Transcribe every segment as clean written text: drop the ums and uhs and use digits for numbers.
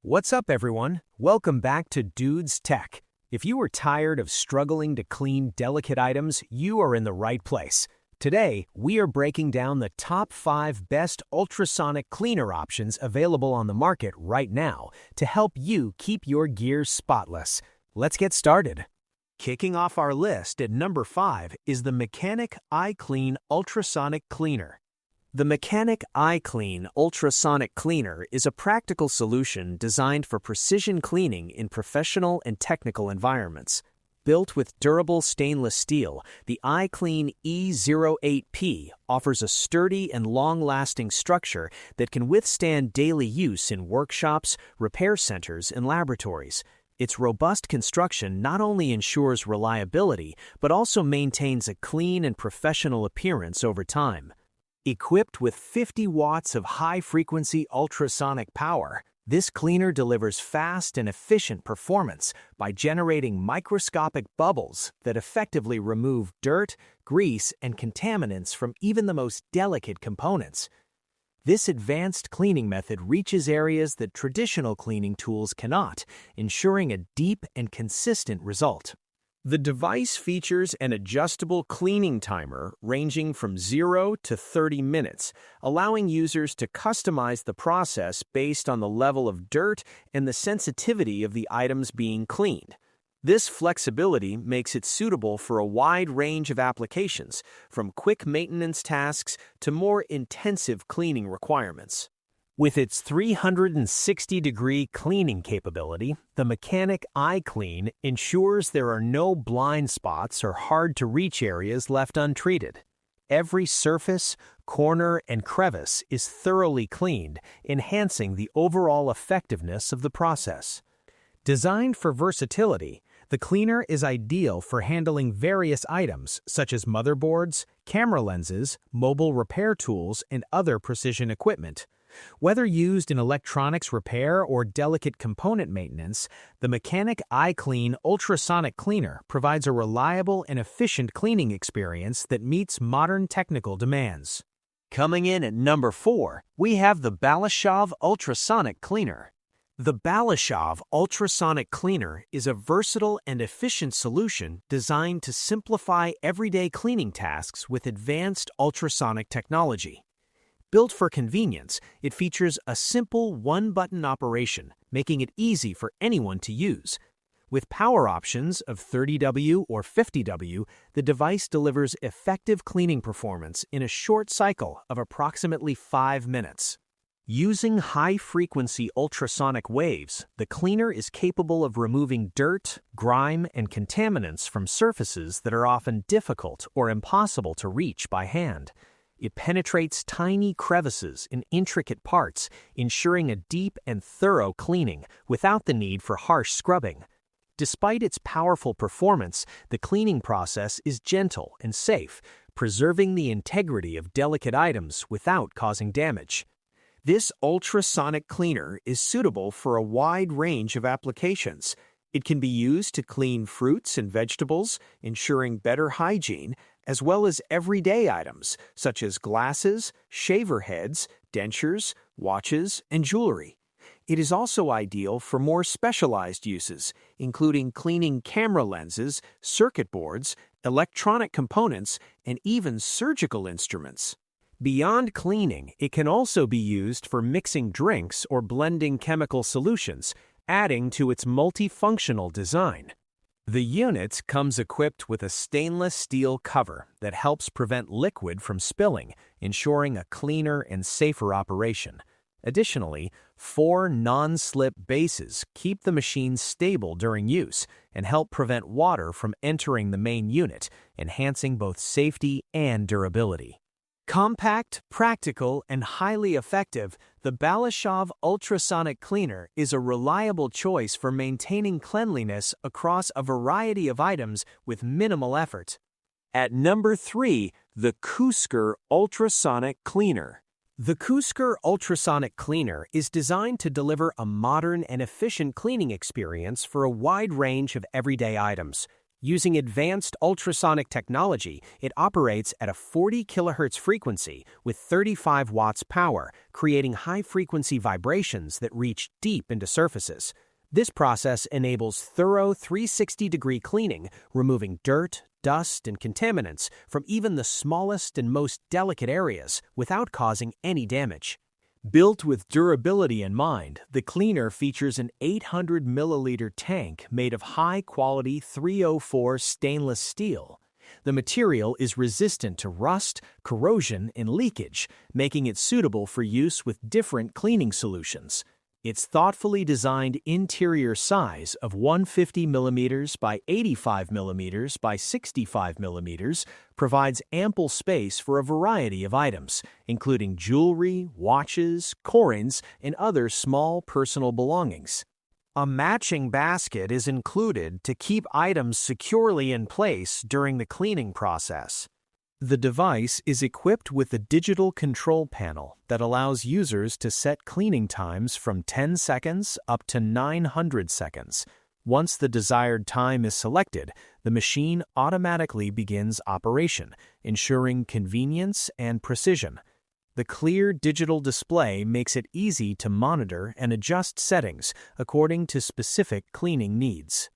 What's up, everyone? Welcome back to Dude's Tech. If you are tired of struggling to clean delicate items, you are in the right place. Today, we are breaking down the top 5 best ultrasonic cleaner options available on the market right now to help you keep your gear spotless. Let's get started. Kicking off our list at number 5 is the Mechanic Iclean Ultrasonic Cleaner. The Mechanic Iclean Ultrasonic Cleaner is a practical solution designed for precision cleaning in professional and technical environments. Built with durable stainless steel, the Iclean E08P offers a sturdy and long-lasting structure that can withstand daily use in workshops, repair centers, and laboratories. Its robust construction not only ensures reliability, but also maintains a clean and professional appearance over time. Equipped with 50 watts of high-frequency ultrasonic power, this cleaner delivers fast and efficient performance by generating microscopic bubbles that effectively remove dirt, grease, and contaminants from even the most delicate components. This advanced cleaning method reaches areas that traditional cleaning tools cannot, ensuring a deep and consistent result. The device features an adjustable cleaning timer ranging from 0 to 30 minutes, allowing users to customize the process based on the level of dirt and the sensitivity of the items being cleaned. This flexibility makes it suitable for a wide range of applications, from quick maintenance tasks to more intensive cleaning requirements. With its 360-degree cleaning capability, the Mechanic Iclean ensures there are no blind spots or hard-to-reach areas left untreated. Every surface, corner, and crevice is thoroughly cleaned, enhancing the overall effectiveness of the process. Designed for versatility, the cleaner is ideal for handling various items such as motherboards, camera lenses, mobile repair tools, and other precision equipment. Whether used in electronics repair or delicate component maintenance, the Mechanic Iclean Ultrasonic Cleaner provides a reliable and efficient cleaning experience that meets modern technical demands. Coming in at number 4, we have the Balashov Ultrasonic Cleaner. The Balashov Ultrasonic Cleaner is a versatile and efficient solution designed to simplify everyday cleaning tasks with advanced ultrasonic technology. Built for convenience, it features a simple one-button operation, making it easy for anyone to use. With power options of 30W or 50W, the device delivers effective cleaning performance in a short cycle of approximately 5 minutes. Using high-frequency ultrasonic waves, the cleaner is capable of removing dirt, grime, and contaminants from surfaces that are often difficult or impossible to reach by hand. It penetrates tiny crevices in intricate parts, ensuring a deep and thorough cleaning without the need for harsh scrubbing. Despite its powerful performance, the cleaning process is gentle and safe, preserving the integrity of delicate items without causing damage. This ultrasonic cleaner is suitable for a wide range of applications. It can be used to clean fruits and vegetables, ensuring better hygiene, as well as everyday items such as glasses, shaver heads, dentures, watches, and jewelry. It is also ideal for more specialized uses, including cleaning camera lenses, circuit boards, electronic components, and even surgical instruments. Beyond cleaning, it can also be used for mixing drinks or blending chemical solutions, adding to its multifunctional design. The unit comes equipped with a stainless steel cover that helps prevent liquid from spilling, ensuring a cleaner and safer operation. Additionally, 4 non-slip bases keep the machine stable during use and help prevent water from entering the main unit, enhancing both safety and durability. Compact, practical, and highly effective, the Balashov Ultrasonic Cleaner is a reliable choice for maintaining cleanliness across a variety of items with minimal effort. At number 3, the Cooskr Ultrasonic Cleaner. The Cooskr Ultrasonic Cleaner is designed to deliver a modern and efficient cleaning experience for a wide range of everyday items. Using advanced ultrasonic technology, it operates at a 40 kHz frequency with 35 watts power, creating high-frequency vibrations that reach deep into surfaces. This process enables thorough 360-degree cleaning, removing dirt, dust, and contaminants from even the smallest and most delicate areas without causing any damage. Built with durability in mind, the cleaner features an 800 milliliter tank made of high-quality 304 stainless steel. The material is resistant to rust, corrosion, and leakage, making it suitable for use with different cleaning solutions. Its thoughtfully designed interior size of 150 mm by 85 mm by 65 mm provides ample space for a variety of items, including jewelry, watches, coins, and other small personal belongings. A matching basket is included to keep items securely in place during the cleaning process. The device is equipped with a digital control panel that allows users to set cleaning times from 10 seconds up to 900 seconds. Once the desired time is selected, the machine automatically begins operation, ensuring convenience and precision. The clear digital display makes it easy to monitor and adjust settings according to specific cleaning needs.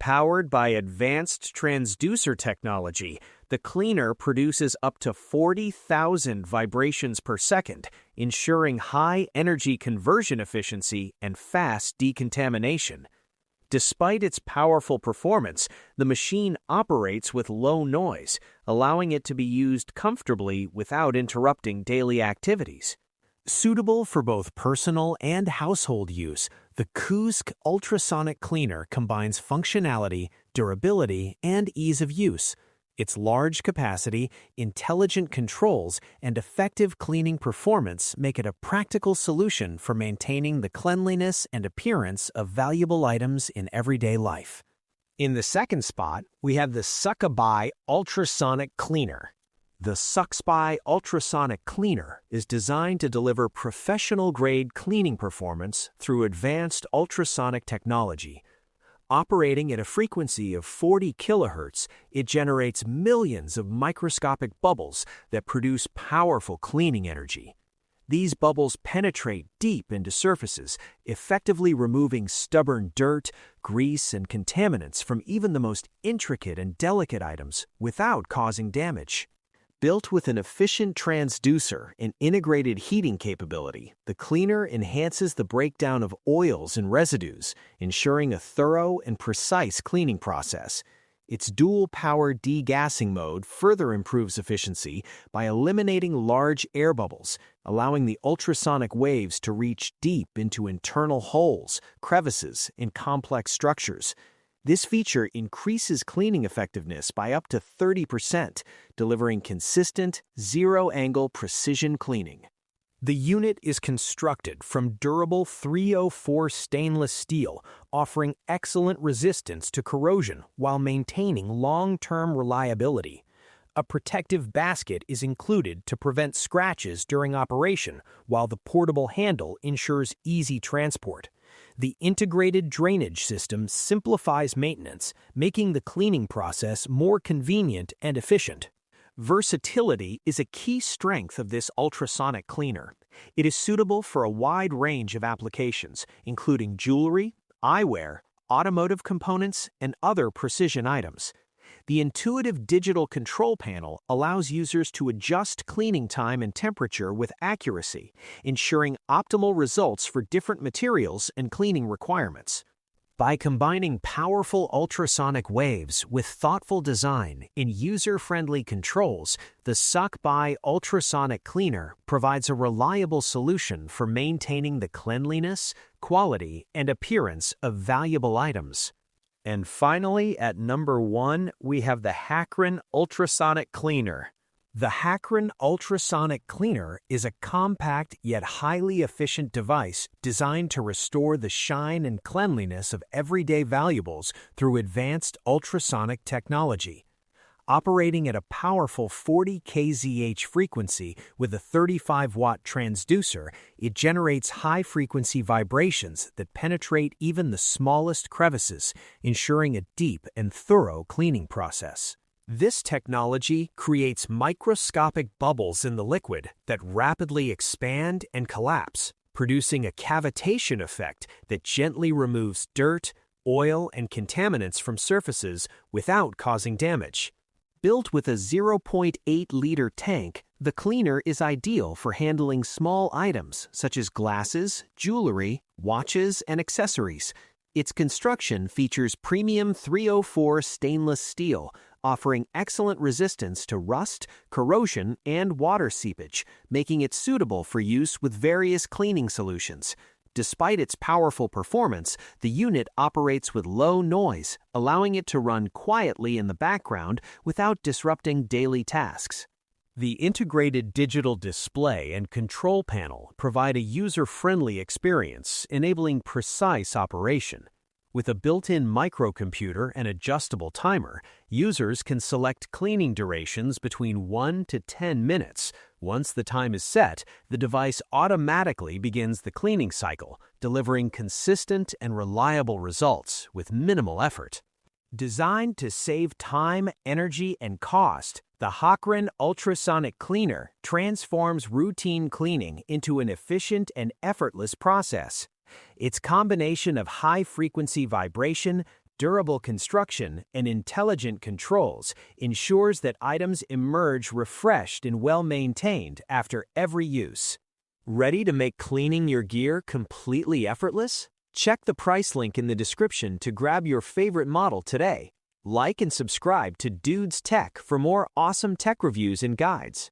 Powered by advanced transducer technology, the cleaner produces up to 40,000 vibrations per second, ensuring high energy conversion efficiency and fast decontamination. Despite its powerful performance, the machine operates with low noise, allowing it to be used comfortably without interrupting daily activities. Suitable for both personal and household use, the Cooskr Ultrasonic Cleaner combines functionality, durability, and ease of use. Its large capacity, intelligent controls, and effective cleaning performance make it a practical solution for maintaining the cleanliness and appearance of valuable items in everyday life. In the second spot, we have the SucceBuy Ultrasonic Cleaner. The SucceBuy Ultrasonic Cleaner is designed to deliver professional-grade cleaning performance through advanced ultrasonic technology. Operating at a frequency of 40 kHz, it generates millions of microscopic bubbles that produce powerful cleaning energy. These bubbles penetrate deep into surfaces, effectively removing stubborn dirt, grease, and contaminants from even the most intricate and delicate items without causing damage. Built with an efficient transducer and integrated heating capability, the cleaner enhances the breakdown of oils and residues, ensuring a thorough and precise cleaning process. Its dual-power degassing mode further improves efficiency by eliminating large air bubbles, allowing the ultrasonic waves to reach deep into internal holes, crevices, and complex structures. This feature increases cleaning effectiveness by up to 30%, delivering consistent, zero-angle precision cleaning. The unit is constructed from durable 304 stainless steel, offering excellent resistance to corrosion while maintaining long-term reliability. A protective basket is included to prevent scratches during operation, while the portable handle ensures easy transport. The integrated drainage system simplifies maintenance, making the cleaning process more convenient and efficient. Versatility is a key strength of this ultrasonic cleaner. It is suitable for a wide range of applications, including jewelry, eyewear, automotive components, and other precision items. The intuitive digital control panel allows users to adjust cleaning time and temperature with accuracy, ensuring optimal results for different materials and cleaning requirements. By combining powerful ultrasonic waves with thoughtful design and user-friendly controls, the SucceBuy Ultrasonic Cleaner provides a reliable solution for maintaining the cleanliness, quality, and appearance of valuable items. And finally, at number 1, we have the Hacrin Ultrasonic Cleaner. The Hacrin Ultrasonic Cleaner is a compact yet highly efficient device designed to restore the shine and cleanliness of everyday valuables through advanced ultrasonic technology. Operating at a powerful 40 kZh frequency with a 35-watt transducer, it generates high-frequency vibrations that penetrate even the smallest crevices, ensuring a deep and thorough cleaning process. This technology creates microscopic bubbles in the liquid that rapidly expand and collapse, producing a cavitation effect that gently removes dirt, oil, and contaminants from surfaces without causing damage. Built with a 0.8-liter tank, the cleaner is ideal for handling small items such as glasses, jewelry, watches, and accessories. Its construction features premium 304 stainless steel, offering excellent resistance to rust, corrosion, and water seepage, making it suitable for use with various cleaning solutions. Despite its powerful performance, the unit operates with low noise, allowing it to run quietly in the background without disrupting daily tasks. The integrated digital display and control panel provide a user-friendly experience, enabling precise operation. With a built-in microcomputer and adjustable timer, users can select cleaning durations between 1 to 10 minutes. Once the time is set, the device automatically begins the cleaning cycle, delivering consistent and reliable results with minimal effort. Designed to save time, energy, and cost, the Hacrin Ultrasonic Cleaner transforms routine cleaning into an efficient and effortless process. Its combination of high-frequency vibration, durable construction, and intelligent controls ensures that items emerge refreshed and well-maintained after every use. Ready to make cleaning your gear completely effortless? Check the price link in the description to grab your favorite model today. Like and subscribe to Dudes Tech for more awesome tech reviews and guides.